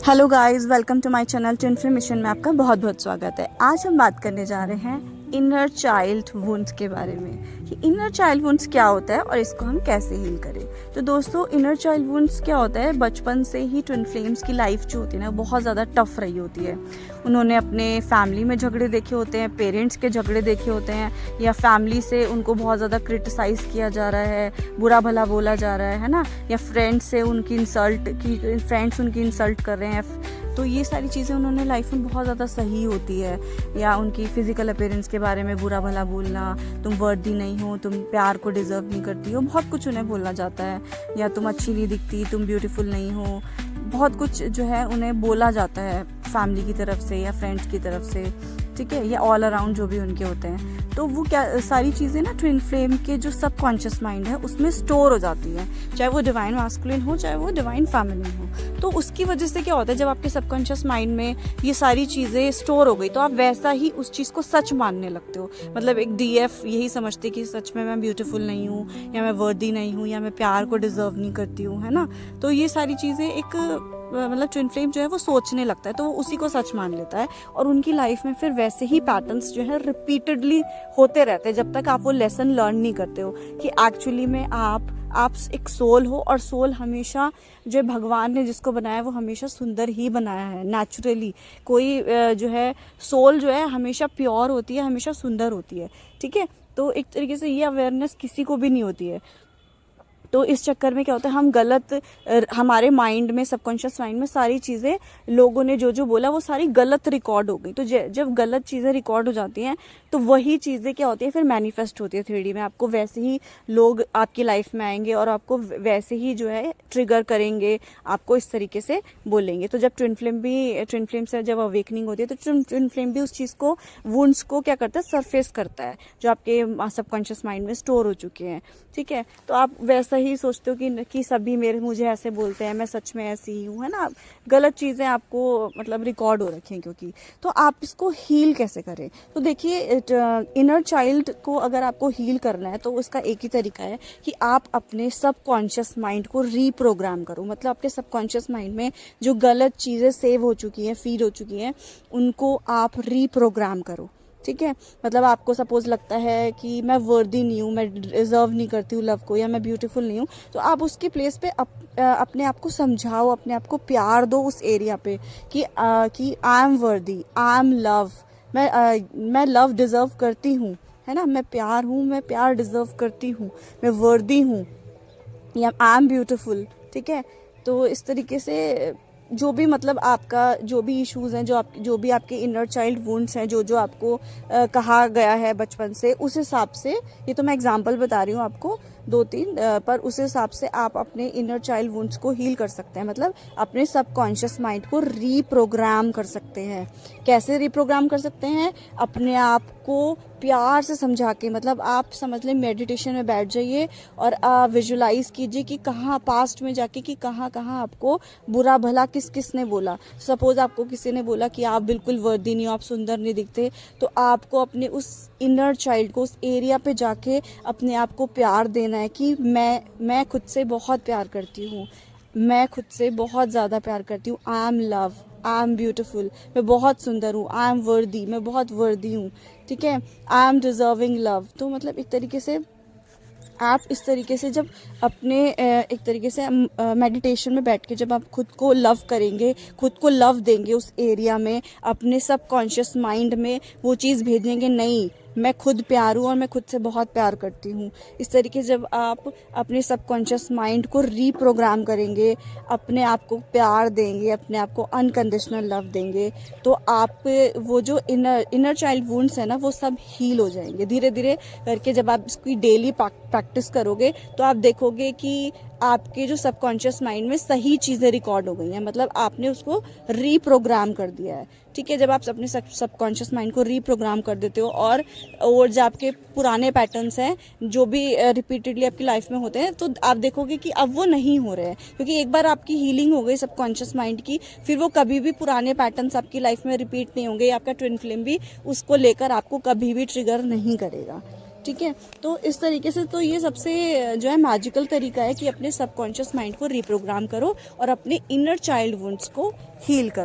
Hello guys, welcome to my channel twin flame mission में आपका बहुत बहुत स्वागत है। आज हम बात करने जा रहे हैं इनर चाइल्ड वुंड्स के बारे में कि इनर चाइल्ड वुंड्स क्या होता है और इसको हम कैसे हील करें। तो दोस्तों, इनर चाइल्ड वुंड्स क्या होता है, बचपन से ही ट्विन फ्लेम्स की लाइफ जो होती है ना बहुत ज़्यादा टफ रही होती है। उन्होंने अपने फैमिली में झगड़े देखे होते हैं, पेरेंट्स के झगड़े देखे होते हैं, या फैमिली से उनको बहुत ज़्यादा क्रिटिसाइज़ किया जा रहा है, बुरा भला बोला जा रहा है ना, या फ्रेंड्स से उनकी इंसल्ट की, फ्रेंड्स उनकी इंसल्ट कर रहे हैं। तो ये सारी चीज़ें उन्होंने लाइफ में बहुत ज़्यादा सही होती है। या उनकी फिजिकल अपीयरेंस के बारे में बुरा भला बोलना, तुम वर्दी नहीं हो, तुम प्यार को डिज़र्व नहीं करती हो, बहुत कुछ उन्हें बोला जाता है। या तुम अच्छी नहीं दिखती, तुम ब्यूटीफुल नहीं हो, बहुत कुछ जो है उन्हें बोला जाता है फैमिली की तरफ से या फ्रेंड्स की तरफ से, ठीक है, या ऑल अराउंड जो भी उनके होते हैं। तो वो क्या सारी चीज़ें ना ट्विन फ्लेम के जो सबकॉन्शियस माइंड है उसमें स्टोर हो जाती है, चाहे वो डिवाइन मैस्कुलिन हो चाहे वो डिवाइन फेमिनिन हो। तो उसकी वजह से क्या होता है, जब आपके सबकॉन्शियस माइंड में ये सारी चीज़ें स्टोर हो गई तो आप वैसा ही उस चीज़ को सच मानने लगते हो। मतलब एक डीएफ यही समझते कि सच में मैं ब्यूटीफुल नहीं हूँ, या मैं वर्दी नहीं हूँ, या मैं प्यार को डिजर्व नहीं करती हूँ, है ना। तो ये सारी चीज़ें एक मतलब ट्विन फ्लेम जो है वो सोचने लगता है, तो वो उसी को सच मान लेता है और उनकी लाइफ में फिर वैसे ही पैटर्न्स जो है रिपीटेडली होते रहते हैं जब तक आप वो लेसन लर्न नहीं करते हो कि एक्चुअली में आप एक सोल हो, और सोल हमेशा जो भगवान ने जिसको बनाया वो हमेशा सुंदर ही बनाया है नेचुरली। कोई जो है सोल जो है हमेशा प्योर होती है, हमेशा सुंदर होती है, ठीक है। तो एक तरीके से ये अवेयरनेस किसी को भी नहीं होती है। तो इस चक्कर में क्या होता है, हम गलत, हमारे माइंड में, सबकॉन्शियस माइंड में सारी चीज़ें लोगों ने जो जो बोला वो सारी गलत रिकॉर्ड हो गई। तो जब गलत चीज़ें रिकॉर्ड हो जाती हैं तो वही चीज़ें क्या होती है फिर मैनिफेस्ट होती है 3D में। आपको वैसे ही लोग आपकी लाइफ में आएंगे और आपको वैसे ही जो है ट्रिगर करेंगे, आपको इस तरीके से बोलेंगे। तो जब ट्विन फ्लेम से जब अवेकनिंग होती है तो ट्विन फ्लेम भी उस चीज़ को, वुंड्स को क्या करता है, सरफेस करता है जो आपके सबकॉन्शियस माइंड में स्टोर हो चुके हैं, ठीक है। तो आप वैसा ही सोचते हो कि सभी मुझे ऐसे बोलते हैं, मैं सच में ऐसी ही हूँ, है ना। गलत चीज़ें आपको मतलब रिकॉर्ड हो रखी हैं क्योंकि। तो आप इसको हील कैसे करें। तो देखिए, इनर चाइल्ड को अगर आपको हील करना है तो उसका एक ही तरीका है कि आप अपने सबकॉन्शियस माइंड को रीप्रोग्राम करो। मतलब आपके सबकॉन्शियस माइंड में जो गलत चीज़ें सेव हो चुकी हैं, फीड हो चुकी हैं, उनको आप रीप्रोग्राम करो, ठीक है। मतलब आपको सपोज लगता है कि मैं वर्दी नहीं हूँ, मैं डिजर्व नहीं करती हूँ लव को, या मैं ब्यूटीफुल नहीं हूँ, तो आप उसकी प्लेस पे अपने आप को समझाओ, अपने आप को प्यार दो उस एरिया पे कि आई एम वर्दी, आई एम लव, मैं लव डिजर्व करती हूँ, है ना, मैं प्यार हूँ, मैं प्यार डिजर्व करती हूँ, मैं वर्दी हूँ, या आई एम ब्यूटीफुल, ठीक है। तो इस तरीके से जो भी मतलब आपका जो भी इश्यूज हैं, जो भी आपके इनर चाइल्ड वुंड्स हैं, जो आपको कहा गया है बचपन से, उस हिसाब से, ये तो मैं एग्जांपल बता रही हूँ आपको 2-3, पर उस हिसाब से आप अपने इनर चाइल्ड वुंड्स को हील कर सकते हैं। मतलब अपने सबकॉन्शियस माइंड को रीप्रोग्राम कर सकते हैं। कैसे रीप्रोग्राम कर सकते हैं, अपने आप को प्यार से समझा के। मतलब आप समझ लें, मेडिटेशन में बैठ जाइए और विजुलाइज कीजिए कि कहाँ पास्ट में जाके कि कहाँ कहाँ आपको बुरा भला किस ने बोला। सपोज आपको किसी ने बोला कि आप बिल्कुल वर्दी नहीं हो, आप सुंदर नहीं दिखते, तो आपको अपने उस इनर चाइल्ड को, उस एरिया पे जाके अपने आप को प्यार देना है कि मैं खुद से बहुत प्यार करती हूँ, मैं खुद से बहुत ज़्यादा प्यार करती हूँ, I am love, I am beautiful, मैं बहुत सुंदर हूँ, आई एम वर्दी, मैं बहुत वर्दी हूँ, ठीक है, आई एम डिजर्विंग लव। तो मतलब एक तरीके से आप इस तरीके से जब अपने एक तरीके से मेडिटेशन में बैठ के जब आप खुद को लव करेंगे, खुद को लव देंगे, उस एरिया में अपने सबकॉन्शियस माइंड में वो चीज़ भेजेंगे, नहीं मैं खुद प्यार हूँ और मैं खुद से बहुत प्यार करती हूँ। इस तरीके से जब आप अपने सबकॉन्शियस माइंड को रीप्रोग्राम करेंगे, अपने आप को प्यार देंगे, अपने आप को अनकंडीशनल लव देंगे, तो आप वो जो इनर चाइल्ड वुंड्स है ना वो सब हील हो जाएंगे धीरे धीरे करके। जब आप इसकी डेली प्रैक्टिस करोगे तो आप देखोगे कि आपके जो सबकॉन्शियस माइंड में सही चीज़ें रिकॉर्ड हो गई हैं। मतलब आपने उसको रीप्रोग्राम कर दिया है, ठीक है। जब आप अपने सबकॉन्शियस माइंड को रीप्रोग्राम कर देते हो और जो आपके पुराने पैटर्न्स हैं जो भी रिपीटेडली आपकी लाइफ में होते हैं, तो आप देखोगे कि अब वो नहीं हो रहे हैं, क्योंकि एक बार आपकी हीलिंग हो गई सबकॉन्शियस माइंड की, फिर वो कभी भी पुराने पैटर्न्स आपकी लाइफ में रिपीट नहीं होंगे। आपका ट्विन फ्लेम भी उसको लेकर आपको कभी भी ट्रिगर नहीं करेगा, ठीक है। तो इस तरीके से तो ये सबसे जो है मैजिकल तरीका है कि अपने सबकॉन्शियस माइंड को रिप्रोग्राम करो और अपने इनर चाइल्ड वुंड्स को हील करो।